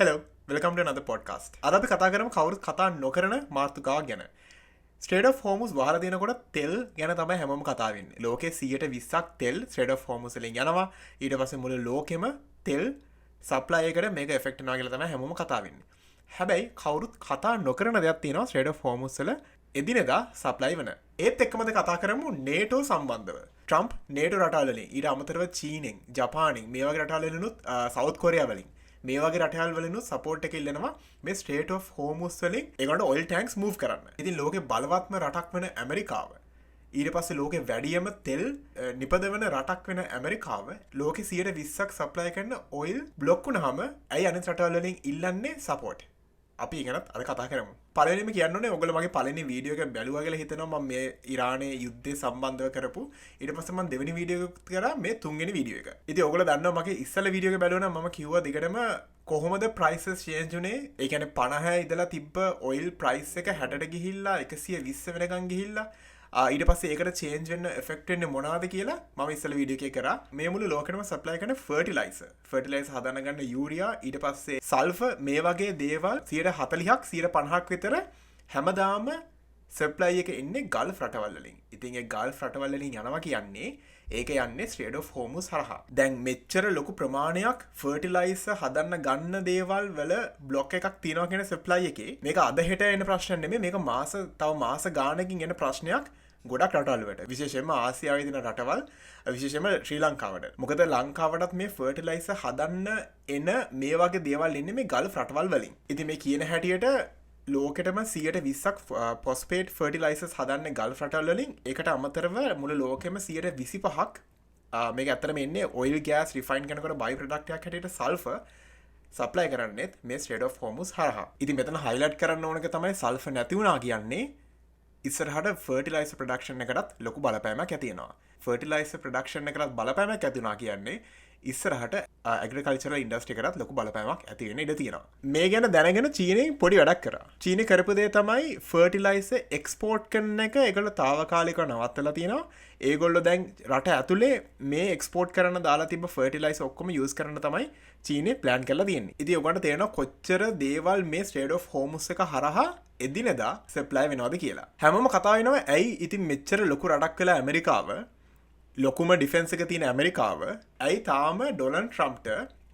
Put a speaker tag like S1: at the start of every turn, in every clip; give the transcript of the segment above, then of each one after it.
S1: Hello, welcome to another podcast. අද අපි කතා කරමු කවුරුත් කතා නොකරන මාතෘකාවක් ගැන. Strait of Hormuz වහලා දෙනකොට තෙල් ගැන තමයි හැමෝම කතා වෙන්නේ. ලෝකේ 120ක් තෙල් Strait of Hormuz වලින් යනවා. ඊට පස්සේ මුළු ලෝකෙම තෙල් සප්ලයි එකට මේක එෆෙක්ට් වෙනවා කියලා තමයි හැමෝම කතා වෙන්නේ. හැබැයි කවුරුත් කතා නොකරන දෙයක් තියෙනවා Strait of Hormuz වල එදිනෙදා සප්ලයි වෙන. ඒත් එක්කමද කතා කරමු NATO සම්බන්ධව. ට්‍රම්ප් NATO රටවල් වලින් ඊට අමතරව චීනෙන්, ජපානෙන් මේ වගේ රටවල් වලිනුත් සවුත් කොරියා වලින් මේ වගේ රටවල් වලිනුත් සපෝට් එක ඉල්ලනවා මේ Strait of Hormuz වලින් ඒගොල්ලෝ ඔයිල් ටැන්ක්ස් මූව් කරන්න. ඉතින් ලෝකේ බලවත්ම රටක් වෙන ඇමරිකාව ඊට පස්සේ ලෝකේ වැඩියම තෙල් නිපදවන රටක් වෙන ඇමරිකාව ලෝකේ 120ක් සප්ලයි කරන ඔයිල් බ්ලොක් වුණාම ඇයි අනිත් රටවල් වලින් ඉල්ලන්නේ සපෝට්? අපි ඉගෙනත් අද කතා කරමු. පළවෙනිම කියන්න ඕනේ ඔයගොල්ලෝ මගේ පළවෙනි වීඩියෝ එක බැලුවා කියලා හිතනවා මම මේ ඉරානයේ යුද්ධය සම්බන්ධව කරපු. ඊට පස්සේ මම දෙවෙනි වීඩියෝ එක කරා මේ තුන්වෙනි වීඩියෝ එක. ඉතින් ඔයගොල්ලෝ දන්නවා මගේ ඉස්සල වීඩියෝ එක බැලුවා නම් මම කිව්වා දිගටම කොහොමද prices change උනේ? ඒ කියන්නේ 50 ඉඳලා තිබ්බ ඔයිල් price එක 60ට ගිහිල්ලා 120 වෙනකන් ගිහිල්ලා ඊට පස්සේ ඒකට චේන්ජ් වෙන්න එෆෙක්ට් වෙන්නේ මොනවද කියලා මම ඉස්සෙල්ලා වීඩියෝ එකේ කරා. මේ මුළු ලෝකෙටම සප්ලයි කරන ෆර්ටිලයිසර් හදන්න ගන්න යූරියා ඊට පස්සේ සල්ෆර් මේ වගේ දේවල් 140ක් 150ක් විතර හැමදාම සප්ලයි එක එන්නේ ගල්ෆ් රටවල් වලින්. ඉතින් ඒ ගල්ෆ් රටවල් වලින් යනවා කියන්නේ ඒක යන්නේ Strait of Hormuz හරහා. දැන් මෙච්චර ලොකු ප්‍රමාණයක් ෆර්ටිලයිසර් හදන්න ගන්න දේවල් වල බ්ලොක් එකක් තියෙනවා කියන සප්ලයි එකේ මේක අද හෙට එන ප්‍රශ්නයක් නෙමෙයි. මේක මාස ගානකින් එන ප්‍රශ්නයක් ගොඩක් රටවල් වලට. විශේෂයෙන්ම ආසියාවේ තියෙන රටවල් විශේෂයෙන්ම ශ්‍රී ලංකාවට. මොකද ලංකාවටත් මේ ෆර්ටිලයිසර් හදන්න එන මේ වගේ දේවල් ඉන්නේ මේ ගල්ෆ් රටවල් වලින්. ඉතින් මේ කියන හැටියට ලෝකෙටම 120ක් පොස්පේට් ෆර්ටිලයිසර්ස් හදන්නේ ගල්ෆ් රටවල් වලින්. ඒකට අමතරව මුළු ලෝකෙම 125ක් මේක ඇත්තටම එන්නේ ඔයිල් ගෑස් රිෆයින් කරනකොට බයි ප්‍රොඩක්ට් එකක් හැටියට සල්ෆර් සප්ලයි කරන්නේත් මේ Strait of Hormuz හරහා. ඉතින් මෙතන හයිලයිට් කරන්න ඕන එක තමයි සල්ෆර් නැති වුණා කියන්නේ ඉස්සරහට ෆර්ටිලයිසර් ප්‍රොඩක්ෂන් එකටත් ලොකු බලපෑමක් ඇති වෙනවා. ෆර්ටිලයිසර් ප්‍රොඩක්ෂන් එකටත් බලපෑමක් ඇති වෙනවා කියන්නේ ඉස්සරහට ඇග්‍රිකල්චරල් ඉන්ඩස්ට්‍රි එකටත් ලොකු බලපෑමක් ඇති වෙන්න ඉඩ තියෙනවා. මේ ගැන දැනගෙන චීනෙන් පොඩි වැඩක් කරා. චීනේ කරපු දේ තමයි ෆර්ටිලයිසර් එක්ස්පෝර්ට් කරන එක ඒගොල්ලෝ తాවකාලිකව නවත්තලා තියෙනවා. ඒගොල්ලෝ දැන් රට ඇතුලේ මේ එක්ස්පෝර්ට් කරන්න දාලා තිබ්බ ෆර්ටිලයිසර් ඔක්කොම යූස් කරන්න තමයි චීනේ ප්ලෑන් කරලා තියෙන්නේ. ඉතින් ඔයගොල්ලන්ට තේරෙනවා කොච්චර දේවල් මේ Strait of Hormuz එක හරහා එදිනෙදා සප්ලයි වෙනවද කියලා. හැමෝම කතා වෙනවා ඇයි ඉතින් මෙච්චර ලොකු රටක් වෙලා ඇමරිකාව ලොකුම ඩිෆෙන්ස් එක තියෙන ඇමරිකාව ඇයි තාම ඩොනල්ඩ් ට්‍රම්ප්ට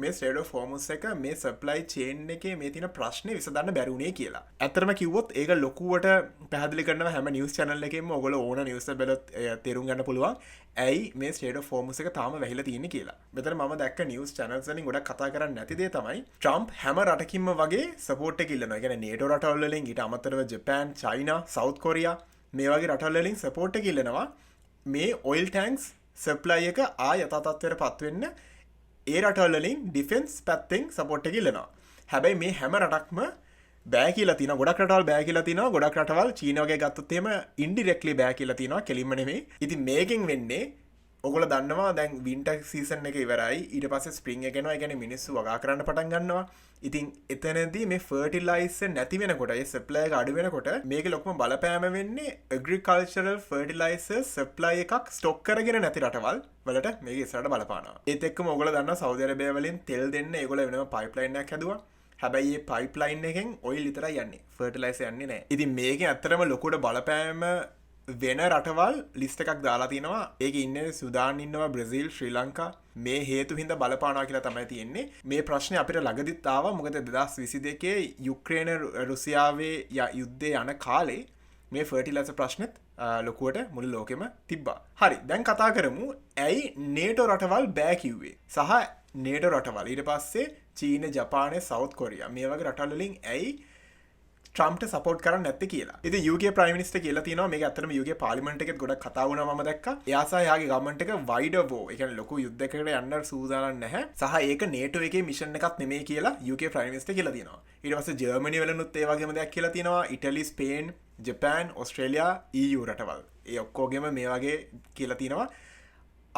S1: මේ Strait of Hormuz එක මේ සප්ලයි චේන් එකේ මේ තියෙන ප්‍රශ්නේ විසඳන්න බැරි වුණේ කියලා. ඇත්තටම කිව්වොත් ඒක ලොකුවට පැහැදිලි කරනවා හැම නිවුස් channel එකෙම ඔයගොල්ලෝ ඕන නිවුස් එක බලලා තේරුම් ගන්න පුළුවන් ඇයි මේ Strait of Hormuz එක තාම වැහිලා තියෙන්නේ කියලා. මෙතන මම දැක්ක නිවුස් channels වලින් ගොඩක් කතා කරන්නේ නැති දේ තමයි ට්‍රම්ප් හැම රටකින්ම වගේ සපෝට් එක ඉල්ලනවා. ඒ කියන්නේ NATO රටවල් වලින් ඊට අමතරව ජපාන්, චයිනා, සවුත් කොරියා මේ වගේ රටවල් වලින් සපෝට් එක ඉල්ලනවා. මේ ඔයිල් ටැන්ක්ස් සප්ලයි එක යථා තත්ත්වයට පත් වෙන්න ඒ රටවල් වලින් ඩිෆෙන්ස් පැත්තෙන් සපෝට් එක ඉල්ලනවා. හැබැයි මේ හැම රටක්ම බෑ කියලා තියෙනවා. ගොඩක් රටවල් බෑ කියලා තියෙනවා. ගොඩක් රටවල් චීන වගේ ගත්තොත් එහෙම ඉන්ඩිරෙක්ට්ලි බෑ කියලා තියෙනවා. කෙලින්ම නෙමෙයි. ඉතින් මේකෙන් වෙන්නේ ඔයගොල්ලෝ දන්නවා දැන් වින්ටර් සීසන් එක ඉවරයි. ඊට පස්සේ ස්ප්‍රින්ග් එක එනවා. ඒ කියන්නේ මිනිස්සු වගා කරන්න පටන් ගන්නවා. ඉතින් එතනදී මේ ෆර්ටිලයිසර් නැති වෙනකොට ඒ සප්ලයි එක අඩු වෙනකොට මේකේ ලොකුම බලපෑම වෙන්නේ ඇග්‍රිකල්චරල් ෆර්ටිලයිසර් සප්ලයි එකක් ස්ටොක් කරගෙන නැති රටවල් වලට මේක ඉස්සරහට බලපානවා. ඒත් එක්කම ඔයගොල්ලෝ දන්නවා සෞදි අරාබිය වලින් තෙල් දෙන්න ඒගොල්ලෝ වෙනම පයිප්ලයින් එකක් හැදුවා. හැබැයි මේ පයිප්ලයින් එකෙන් ඔයිල් විතරයි යන්නේ. ෆර්ටිලයිසර් යන්නේ නැහැ. ඉතින් මේකෙන් ඇත්තටම ලොකුට බලපෑම වෙන රටවල් ලිස්ට් එකක් දාලා තිනවා. ඒකේ ඉන්නේ සුදාන් ඉන්නවා, බ්‍රසීල්, ශ්‍රී ලංකා. මේ හේතු හින්දා බලපානවා කියලා තමයි තියෙන්නේ. මේ ප්‍රශ්නේ අපිට ළඟදිත් ආවා. මොකද 2022 යුක්‍රේන රුසියාවේ යුද්ධය යන කාලේ මේ ෆර්ටිලයිසර් ප්‍රශ්නෙත් ලොකුවට මුළු ලෝකෙම තිබ්බා. හරි. දැන් කතා කරමු ඇයි NATO රටවල් බෑ කිව්වේ? සහ NATO රටවල් ඊට පස්සේ චීන, ජපානය, සවුත් කොරියා මේ වගේ රටවල් වලින් ඇයි ට්‍රම්ප්ට සපෝට් කරන්නේ නැත්තේ කියලා. ඉතින් UK ප්‍රයිම් මිනිස්ටර් කියලා තියෙනවා මේක ඇත්තටම UK පාර්ලිමේන්තු එකෙත් ගොඩක් කතා වුණා මම දැක්කා. එයා සහ එයාගේ ගවර්න්මන්ට් එක වයිඩර් වෝ, ඒ කියන්නේ ලොකු යුද්ධයකට යන්න සූදානම් නැහැ. සහ ඒක NATO එකේ මිෂන් එකක් නෙමෙයි කියලා UK ප්‍රයිම් මිනිස්ටර් කියලා තියෙනවා. ඊට පස්සේ ජර්මනි වලනුත් ඒ වගේම දෙයක් කියලා තියෙනවා. ඉටලි, ස්පේන්, ජපාන්, ඕස්ට්‍රේලියා, EU රටවල්. ඒ ඔක්කොගෙම මේ වගේ කියලා තියෙනවා.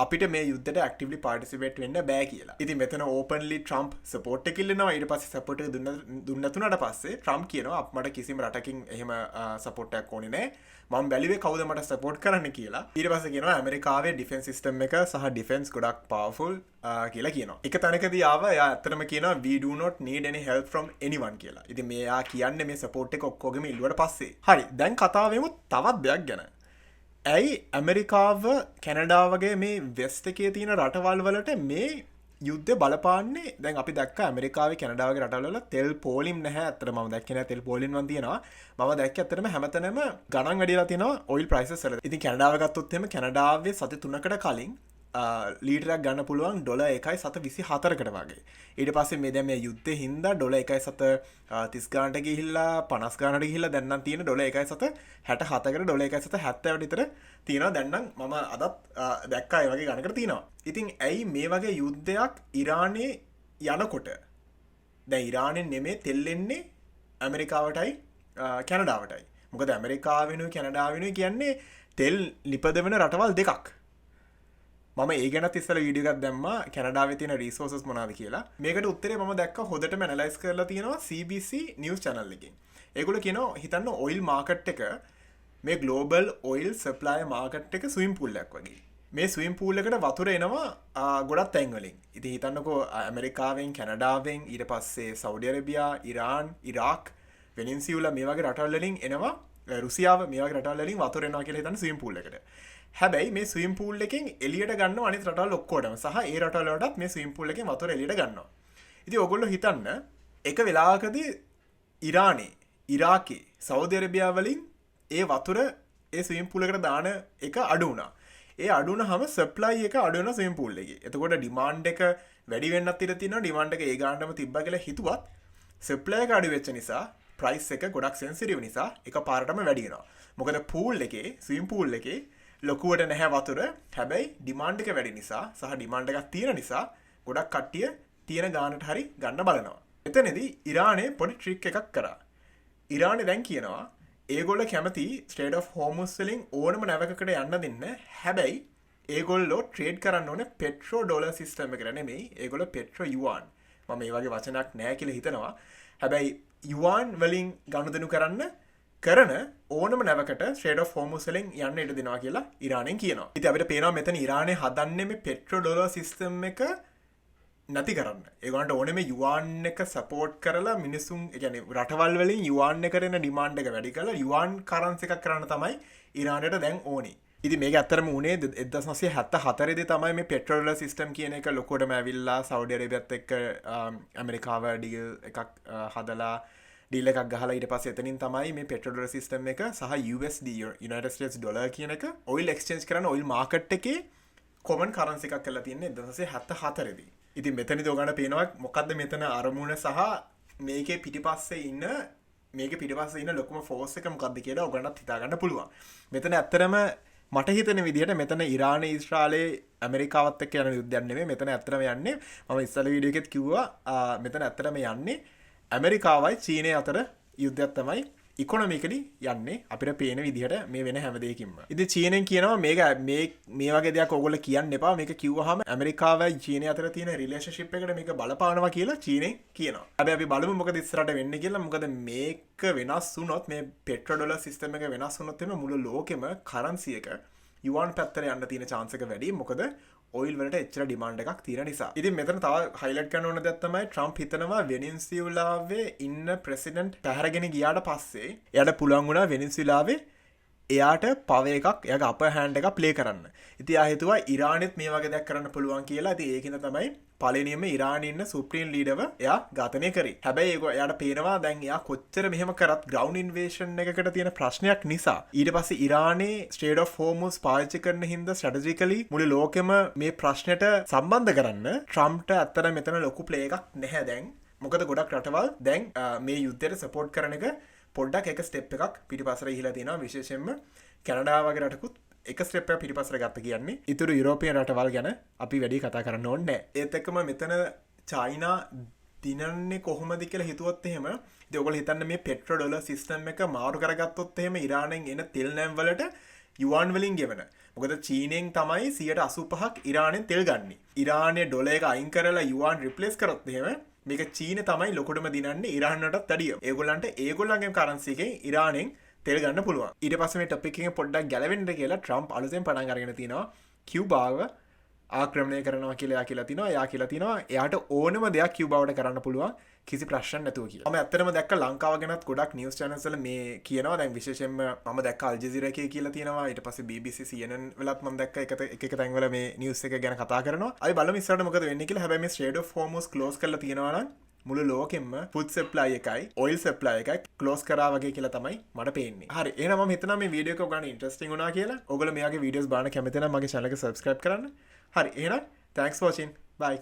S1: අපිට මේ යුද්ධයට ඇක්ටිව්ලි පාර්ටිසිපේට් වෙන්න බෑ කියලා. ඉතින් මෙතන ඕපන්ලි ට්‍රම්ප් සපෝට් එක ඉල්ලනවා. ඊට පස්සේ සපෝට් එක දුන්නතුනට පස්සේ ට්‍රම්ප් කියනවා මට කිසිම රටකින් එහෙම සපෝට් එකක් ඕනේ නෑ. මම බැලුවේ කවුද මට සපෝට් කරන්න කියලා. ඊට පස්සේ කියනවා ඇමරිකාවේ ඩිෆෙන්ස් සිස්ටම් එක සහ ඩිෆෙන්ස් ගොඩක් පවර්ෆුල් කියලා කියනවා. එක තැනකදී ආවා එයා ඇත්තටම කියනවා we do not need any help from anyone කියලා. ඉතින් මෙයා කියන්නේ මේ සපෝට් එක ඔක්කොගෙම ඉල්ලුවට පස්සේ. හරි දැන් කතාවෙමු තවත් දෙයක් ගැන. ඇයි ඇමරිකාව කැනඩාවගේ මේ වෙස්ට එකේ තියෙන රටවල් වලට මේ යුද්ධ බලපාන්නේ? දැන් අපි දැක්ක ඇමරිකාවේ කැනඩාවගේ රටවල තෙල් පෝලිම් නැහැ. අතට මම දැක්කේ නැහැ තෙල් පෝලිම් වන් තියෙනවා. මම දැක්කේ අතරම හැමතැනම ගණන් වැඩිලා තියෙනවා ඔයිල් ප්‍රයිසස් වල. ඉතින් කැනඩාව ගත්තොත් එහෙම කැනඩාවේ සති 3කට කලින් ලීටරයක් ගන්න පුළුවන් $1.24කට වගේ. ඊට පස්සේ මේ දැන් මේ යුද්ධේ හින්දා $1.30 ගානට ගිහිල්ලා 50 ගානට ගිහිල්ලා දැන් නම් තියෙන $1.67කට $1.70 විතර තියෙනවා. දැන් නම් මම අදත් දැක්කා ඒ වගේ ගණනකට තියෙනවා. ඉතින් ඇයි මේ වගේ යුද්ධයක් ඉරානයේ යනකොට දැන් ඉරානයෙන් නෙමෙයි තෙල් එන්නේ ඇමරිකාවටයි කැනඩාවටයි. මොකද ඇමරිකාවෙනුයි කැනඩාවෙනුයි කියන්නේ තෙල් නිපදවන රටවල් දෙකක්. මම ඒ ගැන ඉස්සෙල්ලා වීඩියෝ එකක් දැම්මා කැනඩාවේ තියෙන රිසෝසස් මොනවාද කියලා. මේකට උත්තරේ මම දැක්ක හොදටම ඇනලයිස් කරලා තියෙනවා CBC නිවුස් channel එකකින්. ඒගොල්ලෝ කියනවා හිතන්න ඔයිල් මාකට් එක මේ ග්ලෝබල් ඔයිල් සප්ලයි මාකට් එක ස්විම් පූල් එකක් වගේ. මේ ස්විම් පූල් එකට වතුර එනවා ගොඩක් තැන් වලින්. ඉතින් හිතන්නකෝ ඇමරිකාවෙන් කැනඩාවෙන් ඊට පස්සේ සෞදි අරේබියා, ඉරාන්, ඉරාක්, වෙනින්සියුලා මේ වගේ රටවල් වලින් එනවා. රුසියාව මේ වගේ රටවල් වලින් වතුර එනවා කියලා හිතන්න ස්විම් පූල් එකට. හැබැයි මේ ස්විම් පූල් එකෙන් එළියට ගන්නවා අනිත් රටවල් ඔක්කොටම සහ ඒ රටවල් වලටත් මේ ස්විම් පූල් එකෙන් වතුර එළියට ගන්නවා. ඉතින් ඔයගොල්ලෝ හිතන්න එක වෙලාවකදී ඉරානේ, ඉරාකේ, සෞදි අරේබියාව වලින් ඒ වතුර ඒ ස්විම් පූල් එකට දාන එක අඩු වුණා. ඒ අඩු වුණාම සප්ලයි එක අඩු වෙනවා ස්විම් පූල් එකේ. එතකොට ඩිමාන්ඩ් එක වැඩි වෙන්නත් ඉඩ තියෙනවා. ඩිමාන්ඩ් එක ඒ ගානටම තිබ්බා කියලා හිතුවත් සප්ලයි එක අඩු වෙච්ච නිසා ප්‍රයිස් එක ගොඩක් සෙන්සිටිව් නිසා එකපාරටම වැඩි වෙනවා. මොකද පූල් එකේ ස්විම් පූල් එකේ ලොකුවට නැහැ වතුර. හැබැයි ඩිමාන්ඩ් එක වැඩි නිසා සහ ඩිමාන්ඩ් එකක් තියෙන නිසා ගොඩක් කට්ටිය තියෙන ගානට හරි ගන්න බලනවා. එතනදී ඉරානේ පොඩි ට්‍රික් එකක් කරා. ඉරානේ දැන් කියනවා ඒගොල්ලෝ කැමති ස්ට්‍රේට් ඔෆ් හෝමුස් වලින් ඕනම නැවකකට යන්න දෙන්න. හැබැයි ඒගොල්ලෝ ට්‍රේඩ් කරන්න ඕනේ පෙට්‍රෝ ඩොලර් සිස්ටම් එකට නෙමෙයි. ඒගොල්ලෝ පෙට්‍රෝ යුවාන්. මම මේ වගේ වචනයක් නැහැ කියලා හිතනවා. හැබැයි යුවාන් වලින් ගනුදෙනු කරන ඕනම නැවකට ස්ට්‍රේට් ඔෆ් හෝමුස් වලින් යන්න ඉඩ දෙනවා කියලා ඉරානෙන් කියනවා. ඉතින් අපිට පේනවා මෙතන ඉරානේ හදන්නේ මේ පෙට්‍රෝ ඩොලර් සිස්ටම් එක නැති කරන්න. ඒගොල්ලන්ට ඕනේ මේ යුවාන් එක සපෝට් කරලා මිනිසුන් ඒ කියන්නේ රටවල් වලින් යුවාන් එකට එන ඩිමාන්ඩ් එක වැඩි කරලා යුවාන් කරන්සි එකක් කරන්න තමයි ඉරානට දැන් ඕනේ. ඉතින් මේක ඇත්තටම උනේ 1974 දී තමයි මේ පෙට්‍රෝ ඩොලර් සිස්ටම් කියන එක ලොකුවටම ඇවිල්ලා සෞදි අරේබියත් එක්ක ඇමරිකාව ඩීල් එකක් හදලා ඩීල් එකක් ගහලා ඊට පස්සේ එතනින් තමයි මේ පෙට්‍රෝ ඩොලර් සිස්ටම් එක සහ USD United States Dollar කියන එක ඔයිල් එක්ස්චේන්ජ් කරන ඔයිල් මාකට් එකේ කොමන් කරන්සි එකක් කරලා තියෙන්නේ 1974 දී. ඉතින් මෙතනදී ඔයගොල්ලන්ට පේනවා මොකද්ද මෙතන අරමුණ සහ මේකේ පිටිපස්සේ ඉන්න ලොකුම ෆෝස් එක මොකද්ද කියලා ඔයගොල්ලන්ට හිතා ගන්න පුළුවන්. මෙතන ඇත්තටම මට හිතෙන විදිහට මෙතන ඉරානයේ ඊශ්‍රායලයේ ඇමරිකාවත් එක්ක යන යුද්ධයක් නෙමෙයි. මෙතන ඇත්තටම යන්නේ මම ඉස්සෙල්ලා වීඩියෝ එකෙත් කිව්වා මෙතන ඇත්තටම යන්නේ ඇමරිකාවයි චීනය අතර යුද්ධයක් තමයි ඉකොනොමිකලි යන්නේ අපිට පේන විදිහට මේ වෙන හැම දෙයකින්ම. ඉතින් චීනෙන් කියනවා මේ වගේ දෙයක් ඕගොල්ලෝ කියන්න එපා. මේක කිව්වහම ඇමරිකාවයි චීනය අතර තියෙන රිලේෂන්ෂිප් එකට මේක බලපානවා කියලා චීනෙන් කියනවා. හැබැයි අපි බලමු මොකද ඉස්සරහට වෙන්නේ කියලා. මොකද මේක වෙනස් වුණොත් මේ පෙට්‍රෝ ඩොලර් සිස්ටම් එක වෙනස් වුණොත් එimhe මුළු ලෝකෙම කරන්සි එක යුවාන් පැත්තට යන්න තියෙන chance එක වැඩි. මොකද ඔයිල් වලට එච්චර ඩිමාන්ඩ් එකක් තියෙන නිසා. ඉතින් මෙතන තව හයිලයිට් කරන්න ඕන දෙයක් තමයි ට්‍රම්ප් හිතනවා වෙනින්සියුලාවේ ඉන්න ප්‍රෙසිඩන්ට් පැහැරගෙන ගියාට පස්සේ එයාට පුළුවන් වුණා වෙනින්සියුලාවේ එයාට පව එකක් එයාගේ අපර් හෑන්ඩ් එකක් ප්ලේ කරන්න. ඉතින් එයා හිතුවා ඉරානෙත් මේ වගේ දෙයක් කරන්න පුළුවන් කියලා. ඉතින් ඒකින්ද තමයි පළවෙනියෙන්ම ඉරානයේ ඉන්න සුප්‍රීම් ලීඩර්ව එයා ඝාතනය කරේ. හැබැයි එයාට පේනවා දැන් එයා කොච්චර මෙහෙම කරත් ග්‍රවුන්ඩ් ඉන්වේෂන් එකකට තියෙන ප්‍රශ්නයක් නිසා ඊට පස්සේ ඉරානයේ ස්ට්‍රේට් ඔෆ් හෝමුස් පාවිච්චි කරන හින්දා ස්ට්‍රැටජිකලි මුළු ලෝකෙම මේ ප්‍රශ්නෙට සම්බන්ධ කරන්න ට්‍රම්ප්ට ඇත්තට මෙතන ලොකු ප්ලේ එකක් නැහැ දැන්. මොකද ගොඩක් රටවල් දැන් මේ යුද්ධයට සපෝට් කරන එක පොඩ්ඩක් එක ස්ටෙප් එකක් පිටිපස්සට ගිහිලා තියෙනවා. විශේෂයෙන්ම කැනඩා වගේ රටකුත් එක ස්ටෙප් එකක් පිටිපස්සට ගත්ත කියන්නේ. ඊටු යුරෝපියන් රටවල් ගැන අපි වැඩි කතා කරන්න ඕනේ නැහැ. ඒත් එක්කම මෙතන චයිනා දිනන්නේ කොහොමද කියලා හිතුවොත් එහෙම ඉතින් ඔයගොල්ලෝ හිතන්න මේ පෙට්‍රෝ ඩොලර් සිස්ටම් එක මාරු කරගත්තොත් එහෙම ඉරානෙන් එන තෙල් නැම් වලට යුවන් වලින් ගෙවන. මොකද චීනෙන් තමයි 85% ඉරානෙන් තෙල් ගන්න. ඉරානයේ ඩොලර් එක අයින් කරලා යුවන් රිප්ලේස් කරොත් එහෙම මේක චීන තමයි ලොකුටම දිනන්නේ ඉරානටත් වැඩිය. ඒගොල්ලන්ට ඒගොල්ලන්ගේ කරන්සි එකෙන් ඉරානෙන් තෙල් ගන්න පුළුවන්. ඊට පස්සේ මේ ටොපික් එකෙන් පොඩ්ඩක් ගැලවෙන්න කියලා ට්‍රම්ප් අලුතෙන් පටන් අරගෙන තිනවා කියුබාව ආක්‍රමණය කරනවා කියලා කියලා තිනවා. එයා කියලා තිනවා එයාට ඕනම දෙයක් කියුබාවට කරන්න පුළුවන් කිසි ප්‍රශ්න නැතුව කියලා. මම ඇත්තටම දැක්ක ලංකාව ගැනත් ගොඩක් නිවුස් channels වල මේ කියනවා. දැන් විශේෂයෙන්ම මම දැක්ක අල් ජසීරා එකේ කියලා තියෙනවා. ඊට පස්සේ BBC CNN වලත් මම දැක්ක එක තැන්වල මේ නිවුස් එක ගැන කතා කරනවා. අපි බලමු ඉස්සරහට මොකද වෙන්නේ කියලා. හැබැයි මේ Strait of Hormuz close කරලා තියෙනවා නම් මුළු ලෝකෙම ෆුඩ් සප්ලයි එකයි ඔයිල් සප්ලයි එකයි ක්ලෝස් කරා වගේ කියලා තමයි මට පේන්නේ. හරි. එහෙනම් මම හිතනවා මේ වීඩියෝ එක ඔයගොල්ලන්ට ඉන්ටරෙස්ටිං වුණා කියලා. ඔයගොල්ලෝ මෙයාගේ වීඩියෝස් බලන්න කැමති නම් මගේ channel එක subscribe කරන්න. හරි. එහෙනම් thanks for watching. Bye.